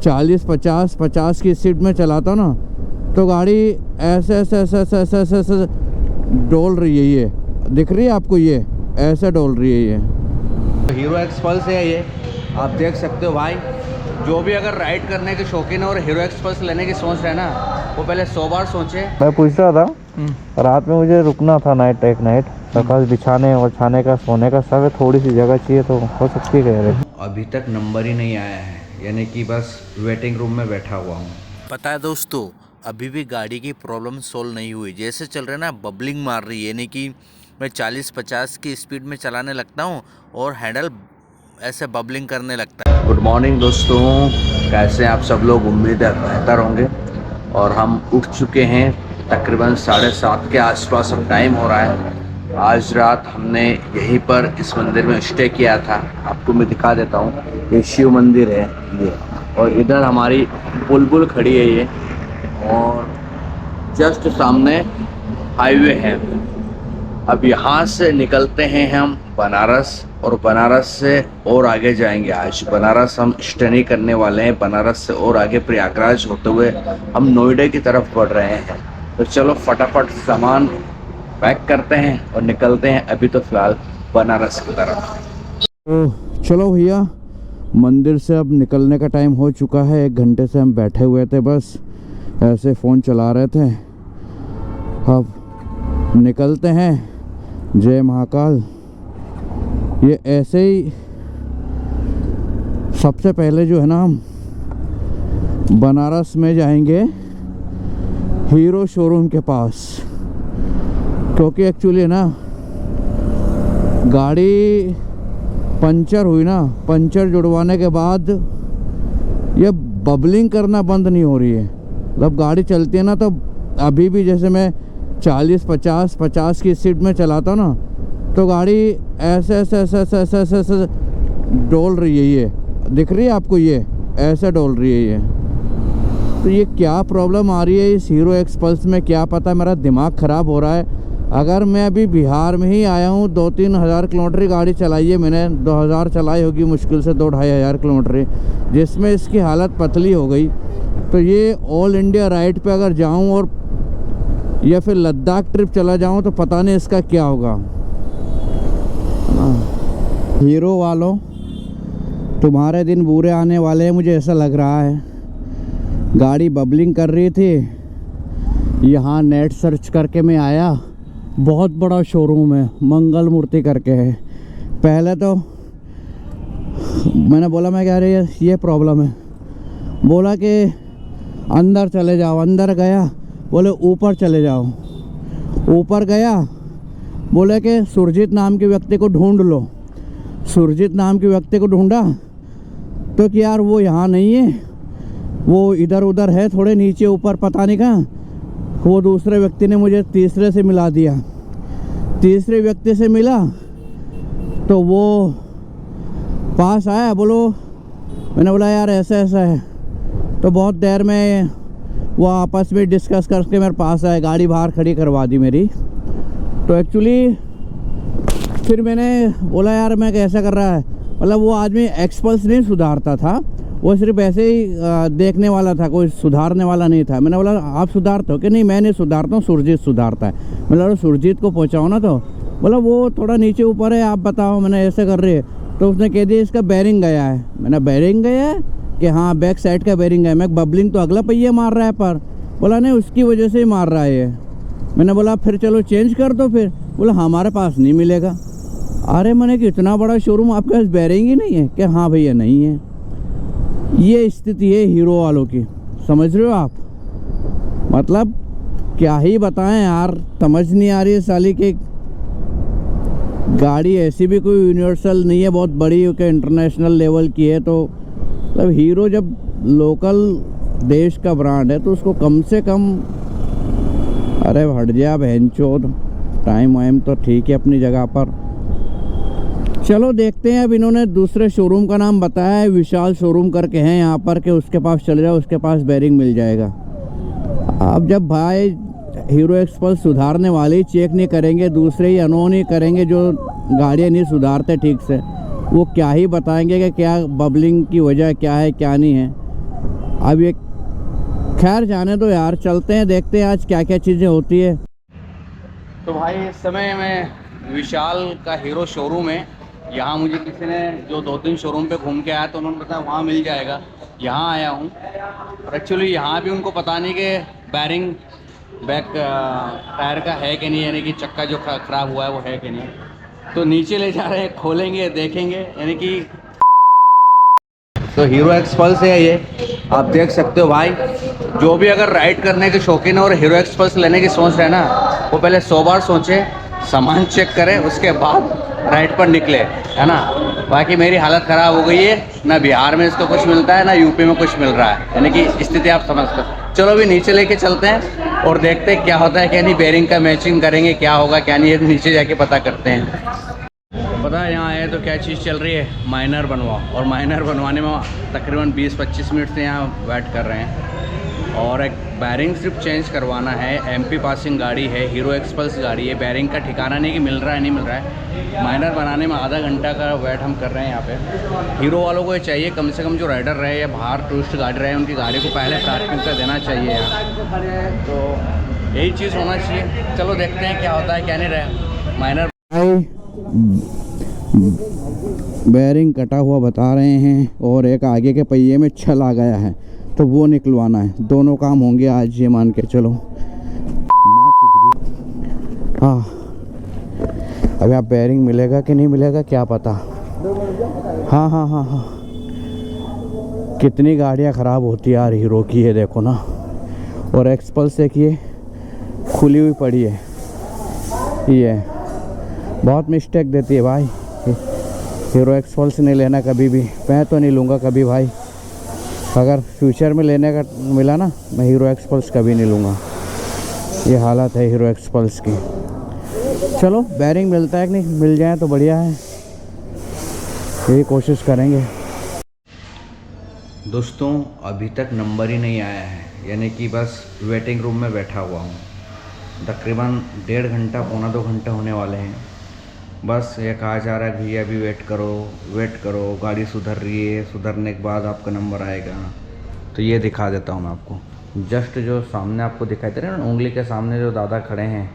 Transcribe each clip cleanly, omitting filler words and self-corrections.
40-50 की स्पीड में चलाता हूँ ना तो गाड़ी ऐसे ऐसे ऐसे ऐसे ऐसे ऐसे ऐसे डोल रही है। ये दिख रही है आपको, ये ऐसे डोल रही है। ये हीरो एक्सपल्स है, ये आप देख सकते हो भाई। जो भी अगर राइड करने के शौकीन है और हीरो एक्सपल्स लेने की सोच रहे हैं ना, वो पहले 100 बार सोचे। मैं पूछ रहा था रात में मुझे रुकना था नाइट, एक नाइट सकाल बिछाने और छाने का सोने का सब है, थोड़ी सी जगह चाहिए तो हो सकती है कह रहे। अभी तक नंबर ही नहीं आया है, यानी कि बस वेटिंग रूम में बैठा हुआ हूँ। पता है दोस्तों, अभी भी गाड़ी की प्रॉब्लम सोल्व नहीं हुई। जैसे चल रहा है ना, बबलिंग मार रही है, यानी कि मैं 40-50 की स्पीड में चलाने लगता हूँ और हैंडल ऐसे बबलिंग करने लगता है। गुड मॉर्निंग दोस्तों, कैसे आप सब लोग? उम्मीद है बेहतर होंगे। और हम उठ चुके हैं, तकरीबन 7:30 के आसपास अब टाइम हो रहा है। आज रात हमने यहीं पर इस मंदिर में स्टे किया था। आपको मैं दिखा देता हूँ, ये शिव मंदिर है ये, और इधर हमारी बुलबुल खड़ी है ये, और जस्ट सामने हाईवे है। अब यहाँ से निकलते हैं हम बनारस, और बनारस से और आगे जाएंगे। आज बनारस हम स्टे नहीं करने वाले हैं, बनारस से और आगे प्रयागराज होते हुए हम नोएडा की तरफ बढ़ रहे हैं। तो चलो फटाफट सामान पैक करते हैं और निकलते हैं अभी तो फिलहाल बनारस की तरफ। तो चलो भैया, मंदिर से अब निकलने का टाइम हो चुका है। 1 घंटे से हम बैठे हुए थे, बस ऐसे फ़ोन चला रहे थे। अब निकलते हैं। जय महाकाल। ये ऐसे ही सबसे पहले जो है ना, हम बनारस में जाएंगे हीरो शोरूम के पास, क्योंकि एक्चुअली ना गाड़ी पंचर हुई ना, पंचर जुड़वाने के बाद ये बबलिंग करना बंद नहीं हो रही है। मतलब गाड़ी चलती है ना, तो अभी भी जैसे मैं 40-50 की स्पीड में चलाता हूँ ना, तो गाड़ी ऐसे ऐसे ऐसे ऐसे ऐसे ऐसे ऐसे डोल रही है। ये दिख रही है आपको, ये ऐसे डोल रही है। ये तो ये क्या प्रॉब्लम आ रही है इस हीरो एक्सपल्स में, क्या पता। मेरा दिमाग ख़राब हो रहा है। अगर मैं अभी बिहार में ही आया हूँ, 2-3 हज़ार किलोमीटर गाड़ी चलाई है मैंने, 2000 चलाई होगी मुश्किल से, 2-2.5 हज़ार किलोमीटर, जिसमें इसकी हालत पतली हो गई। तो ये ऑल इंडिया राइड पे अगर जाऊँ और या फिर लद्दाख ट्रिप चला जाऊँ तो पता नहीं इसका क्या होगा। हीरो वालों, तुम्हारे दिन बुरे आने वाले हैं, मुझे ऐसा लग रहा है। गाड़ी बबलिंग कर रही थी, यहाँ नेट सर्च करके मैं आया, बहुत बड़ा शोरूम है, मंगल मूर्ति करके है। पहले तो मैंने बोला, मैं कह रही है ये प्रॉब्लम है। बोला कि अंदर चले जाओ, अंदर गया, बोले ऊपर चले जाओ, ऊपर गया, बोले कि सुरजीत नाम के व्यक्ति को ढूंढ लो। सुरजीत नाम के व्यक्ति को ढूंढा तो कि यार वो यहाँ नहीं है, वो इधर उधर है, थोड़े नीचे ऊपर पता नहीं कहाँ। वो दूसरे व्यक्ति ने मुझे तीसरे से मिला दिया। तीसरे व्यक्ति से मिला तो वो पास आया, बोलो, मैंने बोला यार ऐसा ऐसा है। तो बहुत देर में वो आपस में डिस्कस करके मेरे पास आए, गाड़ी बाहर खड़ी करवा दी मेरी। तो एक्चुअली फिर मैंने बोला यार मैं कैसा कर रहा है, मतलब वो आदमी एक्सपल्स नहीं सुधारता था, वो सिर्फ ऐसे ही देखने वाला था, कोई सुधारने वाला नहीं था। मैंने बोला आप सुधारते हो कि? नहीं मैं नहीं सुधारता हूँ, सुरजीत सुधारता है। मैंने बोला सुरजीत को पहुँचाओ ना। तो बोला वो थोड़ा नीचे ऊपर है, आप बताओ। मैंने ऐसे कर रही है, तो उसने कह दिया इसका बैरिंग गया है। मैंने बैरिंग गया है कि हाँ, बैक साइड का बैरिंग है। मैं बबलिंग तो अगला पहिया मार रहा है पर। बोला नहीं उसकी वजह से ही मार रहा है ये। मैंने बोला फिर चलो चेंज कर दो फिर। बोला हमारे पास नहीं मिलेगा। अरे मैंने कि इतना बड़ा शोरूम, आपके पास बैरिंग ही नहीं है? कि हाँ भैया नहीं है। ये स्थिति है हीरो वालों की, समझ रहे हो आप? मतलब क्या ही बताएं यार, समझ नहीं आ रही है साली की गाड़ी। ऐसी भी कोई यूनिवर्सल नहीं है, बहुत बड़ी के इंटरनेशनल लेवल की है। तो मतलब हीरो जब लोकल देश का ब्रांड है तो उसको कम से कम, अरे हट जा बहनचोद, टाइम वाइम तो ठीक है अपनी जगह पर। चलो देखते हैं। अब इन्होंने दूसरे शोरूम का नाम बताया है, विशाल शोरूम करके हैं यहाँ पर, के उसके पास चले जाओ, उसके पास बैरिंग मिल जाएगा। अब जब भाई हीरो एक्सपल्स सुधारने वाले ही चेक नहीं करेंगे, दूसरे ही अनोन ही करेंगे जो गाड़ियाँ नहीं सुधारते ठीक से, वो क्या ही बताएंगे कि क्या बबलिंग की वजह क्या है क्या नहीं है। अब ये खैर जाने दो यार, चलते हैं देखते हैं आज क्या क्या चीज़ें होती है। तो भाई इस समय मैं विशाल का हीरो शोरूम है, यहाँ मुझे किसी ने जो 2-3 शोरूम पे घूम के आया तो उन्होंने बताया वहाँ मिल जाएगा, यहाँ आया हूँ। और एक्चुअली यहाँ भी उनको पता नहीं कि बैरिंग बैक टायर का है कि नहीं, यानी कि चक्का जो ख़राब हुआ है वो है कि नहीं। तो नीचे ले जा रहे हैं, खोलेंगे देखेंगे, यानी कि तो हीरो एक्सपल्स है ये, आप देख सकते हो भाई। जो भी अगर राइड करने के शौकीन है और हीरो एक्सपल्स लेने की सोच रहे हैं ना, वो पहले 100 बार सोचे, सामान चेक करें, उसके बाद राइड पर निकले, है ना। बाकी मेरी हालत ख़राब हो गई है, ना बिहार में इसको कुछ मिलता है ना यूपी में कुछ मिल रहा है, यानी कि स्थिति आप समझते हो। चलो अभी नीचे लेके चलते हैं और देखते हैं क्या होता है क्या नहीं, बेरिंग का मैचिंग करेंगे, क्या होगा क्या नहीं, नीचे जाके पता करते हैं। पता है यहाँ आए तो क्या चीज़ चल रही है, माइनर बनवाओ, और माइनर बनवाने में तकरीबन 20-25 मिनट से यहाँ वेट कर रहे हैं। और एक बैरिंग सिर्फ चेंज करवाना है, एमपी पासिंग गाड़ी है, हीरो एक्सपल्स गाड़ी है, बैरिंग का ठिकाना नहीं कि मिल रहा है नहीं मिल रहा है। माइनर बनाने में आधा घंटा का वेट हम कर रहे हैं यहाँ पे। हीरो वालों को ये चाहिए कम से कम, जो राइडर रहे या बाहर टूरिस्ट गाड़ी रहे, उनकी गाड़ी को पहले प्राथमिकता देना चाहिए यहाँ, तो यही चीज़ होना चाहिए। चलो देखते हैं क्या होता है क्या नहीं रहे। माइनर बेयरिंग कटा हुआ बता रहे हैं और एक आगे के पहिए में छल आ गया है, तो वो निकलवाना है। दोनों काम होंगे आज, ये मान के चलो। माँ चुदगी। हाँ, अभी आप बेयरिंग मिलेगा कि नहीं मिलेगा क्या पता। हाँ हाँ हाँ हाँ, कितनी गाड़ियाँ ख़राब होती है यार हीरो की, ये देखो ना। और एक्सपल्स देखिए खुली हुई पड़ी है, ये बहुत मिस्टेक देती है भाई। हीरो एक्सपल्स नहीं लेना कभी भी, मैं तो नहीं लूँगा कभी भाई। अगर फ्यूचर में लेने का मिला ना, मैं हीरो एक्सपल्स कभी नहीं लूँगा। ये हालत है हीरो एक्सपल्स की। चलो बैरिंग मिलता है कि नहीं, मिल जाए तो बढ़िया है, यही कोशिश करेंगे। दोस्तों अभी तक नंबर ही नहीं आया है, यानी कि बस वेटिंग रूम में बैठा हुआ हूँ। तकरीबन 1.5 घंटा 1.25 घंटे होने वाले हैं। बस ये कहा जा रहा है भैया अभी वेट करो, गाड़ी सुधर रही है, सुधरने के बाद आपका नंबर आएगा। तो ये दिखा देता हूँ मैं आपको, जस्ट जो सामने आपको दिखाई दे रहा है ना, उंगली के सामने जो दादा खड़े हैं,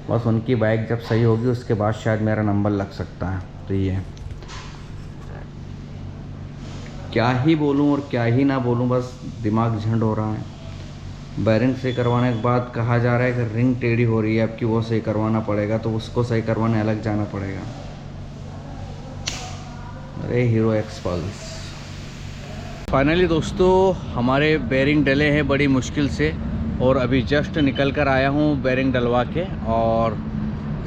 बस उनकी बाइक जब सही होगी उसके बाद शायद मेरा नंबर लग सकता है। तो ये क्या ही बोलूँ और क्या ही ना बोलूँ, बस दिमाग झंड हो रहा है। बैरिंग सही करवाने के बाद कहा जा रहा है कि रिंग टेढ़ी हो रही है आपकी, वो सही करवाना पड़ेगा, तो उसको सही करवाने अलग जाना पड़ेगा। अरे हीरो एक्सपल्स। फाइनली दोस्तों हमारे बेरिंग डले हैं बड़ी मुश्किल से, और अभी जस्ट निकल कर आया हूँ बेरिंग डलवा के, और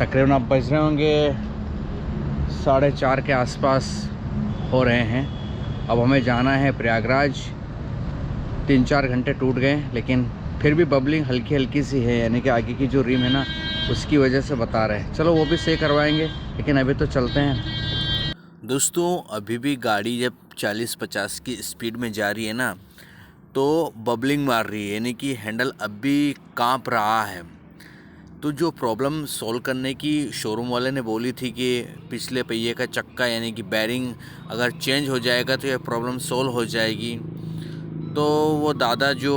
तकरीबन आप बज रहे होंगे 4:30 के आसपास हो रहे हैं। अब हमें जाना है प्रयागराज। 3-4 घंटे टूट गए, लेकिन फिर भी बबलिंग हल्की हल्की सी है, यानी कि आगे की जो रिम है ना उसकी वजह से बता रहे हैं। चलो वो भी सही करवाएंगे, लेकिन अभी तो चलते हैं। दोस्तों अभी भी गाड़ी जब 40-50 की स्पीड में जा रही है ना, तो बबलिंग मार रही है, यानी कि हैंडल अब भी कांप रहा है। तो जो प्रॉब्लम सॉल्व करने की शोरूम वाले ने बोली थी कि पिछले पहिए का चक्का यानी कि बैरिंग अगर चेंज हो जाएगा तो यह प्रॉब्लम सॉल्व हो जाएगी। तो वो दादा जो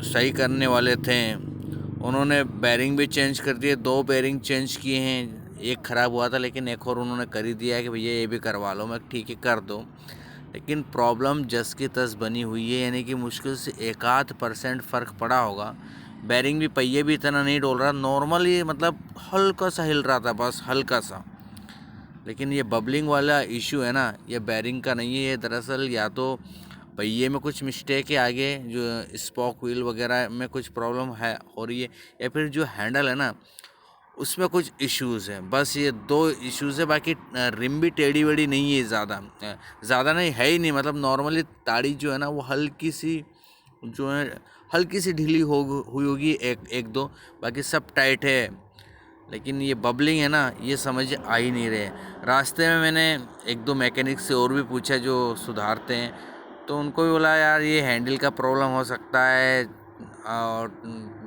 सही करने वाले थे उन्होंने बैरिंग भी चेंज कर दिए, 2 बैरिंग चेंज किए हैं। एक ख़राब हुआ था लेकिन एक और उन्होंने कर ही दिया है कि भैया ये भी करवा लो। मैं ठीक है कर दो, लेकिन प्रॉब्लम जस की तस बनी हुई है, यानी कि मुश्किल से 1-8% फ़र्क पड़ा होगा। बैरिंग भी पहिए भी इतना नहीं डोल रहा, नॉर्मली मतलब हल्का सा हिल रहा था, बस हल्का सा। लेकिन ये बबलिंग वाला इशू है ना, ये बैरिंग का नहीं है, ये दरअसल या तो पहिए में कुछ मिस्टेक है, आगे जो स्पॉक व्हील वगैरह में कुछ प्रॉब्लम है हो रही है, या फिर जो हैंडल है ना उसमें कुछ इश्यूज़ हैं। बस ये 2 इश्यूज़ है, बाकी रिम भी टेढ़ी वेढ़ी नहीं है, ज़्यादा नहीं है ही नहीं। मतलब नॉर्मली ताड़ी जो है ना वो हल्की सी जो है हल्की सी ढीली हुई होगी, एक दो, बाकी सब टाइट है। लेकिन ये बबलिंग है ना, ये समझ आ ही नहीं रहे। रास्ते में मैंने 1-2 मैकेनिक से और भी पूछा जो सुधारते हैं, तो उनको भी बोला यार ये हैंडल का प्रॉब्लम हो सकता है, और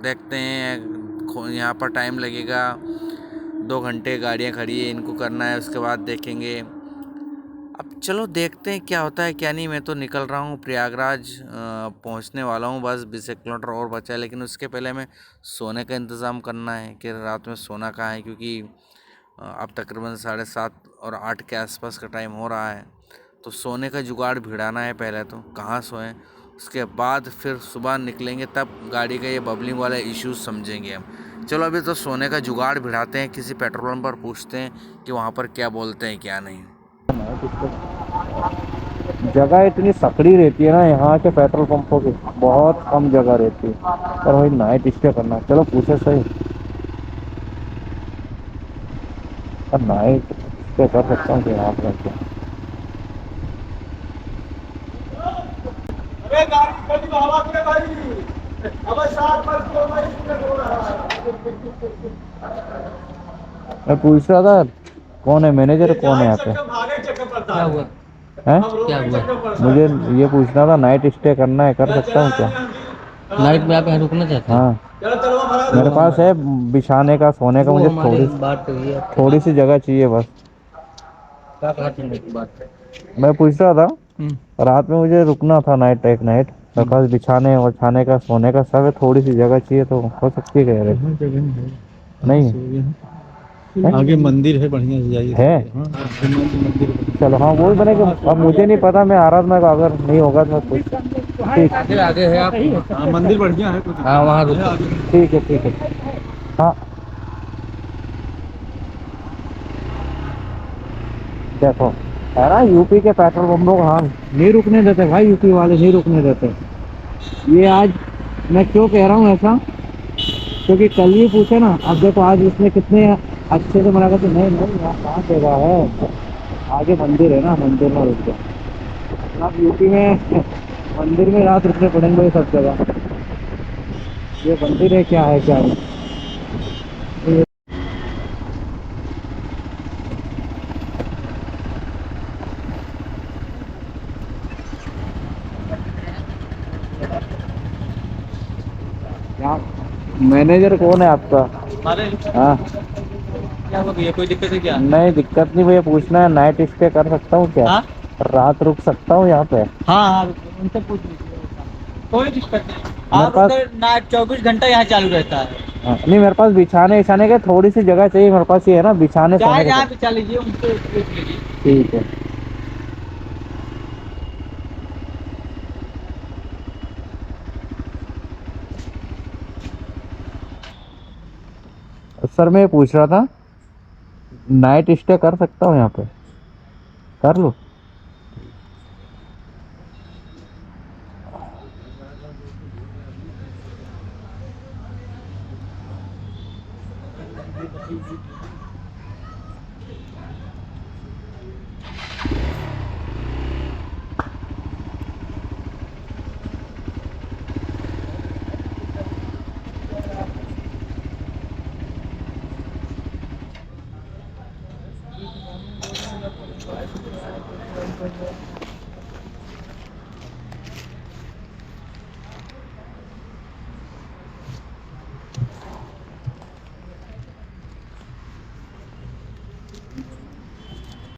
देखते हैं यहाँ पर टाइम लगेगा, 2 घंटे गाड़ियाँ खड़ी है, इनको करना है, उसके बाद देखेंगे। अब चलो देखते हैं क्या होता है क्या नहीं। मैं तो निकल रहा हूँ प्रयागराज पहुँचने वाला हूँ, बस 20 किलोमीटर और बचा है। लेकिन उसके पहले मैं सोने का इंतज़ाम करना है कि रात में सोना कहाँ है, क्योंकि अब तकरीबन 7:30 और 8 के आसपास का टाइम हो रहा है। तो सोने का जुगाड़ भिड़ाना है पहले, तो कहाँ सोएं, उसके बाद फिर सुबह निकलेंगे तब गाड़ी का ये बबलिंग वाला इश्यूज समझेंगे हम। चलो अभी तो सोने का जुगाड़ भिड़ाते हैं, किसी पेट्रोल पंप पर पूछते हैं कि वहाँ पर क्या बोलते हैं क्या नहीं। जगह इतनी सकड़ी रहती है ना यहाँ के पेट्रोल पंपों की, बहुत कम जगह रहती है। और वही नाइट स्टे करना, चलो पूछे सही। और नाइट स्टे कर सकता हूँ कि यहाँ पर क्या? मैं पूछ रहा था कौन है मैनेजर, कौन है यहाँ पे? क्या हुआ? हैं? क्या हुआ? मुझे ये पूछना था, नाइट स्टे करना है, कर सकता हूँ क्या? नाइट में आप यहाँ रुकना चाहते हैं? हाँ, मेरे पास है बिछाने का, सोने का, वो मुझे हमारी बात हुई है। थोड़ी सी जगह चाहिए बस। क्या कहा तुमने की बात? मैं पूछ रहा था, रात में मुझे रुकना था नाइट, एक नाइट। मेरे पास बिछाने और छाने का, सोने का सब है, थोड़ी सी जगह चाहिए, तो हो सकती है कह रहे? नहीं है? आगे मंदिर है, बढ़िया से जाइए। है? हाँ, मंदिर है। चलो हाँ, वो भी बनेगा। अब मुझे नहीं पता, मैं आ रहा था, अगर नहीं होगा तो मैं पूछ। ठीक, आगे आगे है आप? हाँ, मंदिर बढ़िया है कुछ। हाँ वहाँ रुको। ठीक है, ठीक है। हाँ, देखो है ना, यूपी के पेट्रोल पंपों को हाँ नहीं रुकने देते भाई, यूपी वाले नहीं रुकने देते। ये आज मैं क्यों कह रहा हूँ ऐसा, क्योंकि कल ही पूछे ना, अब देखो आज इसने कितने अच्छे से मना करते, नहीं नहीं यहाँ कहाँ जगह है, आगे मंदिर है ना, मंदिर में रुक जाओ। अब यूपी में मंदिर में रात रुकने पड़ेंगे भाई सब जगह। ये मंदिर है क्या है क्या नहीं। मैनेजर कौन है आपका? हाँ, क्या हो गया? कोई दिक्कत है क्या? नहीं दिक्कत नहीं, भैया पूछना है नाइट स्टे कर सकता हूँ क्या? हाँ? रात रुक सकता हूँ यहाँ पे? हाँ हाँ उनसे पूछ लीजिए, कोई दिक्कत नहीं। मेरे आप पास उधर ना 24 घंटा यहाँ चालू रहता है। हाँ, नहीं मेरे पास बिछाने बिछाने के थोड़ी सी जगह चाहिए, मेरे पास ये है ना बिछाने सोने चाहे के। जहाँ पे चल लीजिए, उनसे पूछ लीजिए। ठीक है। सर मैं ये पूछ रहा था, नाइट स्टे कर सकता हूँ यहाँ पे, कर लूँ?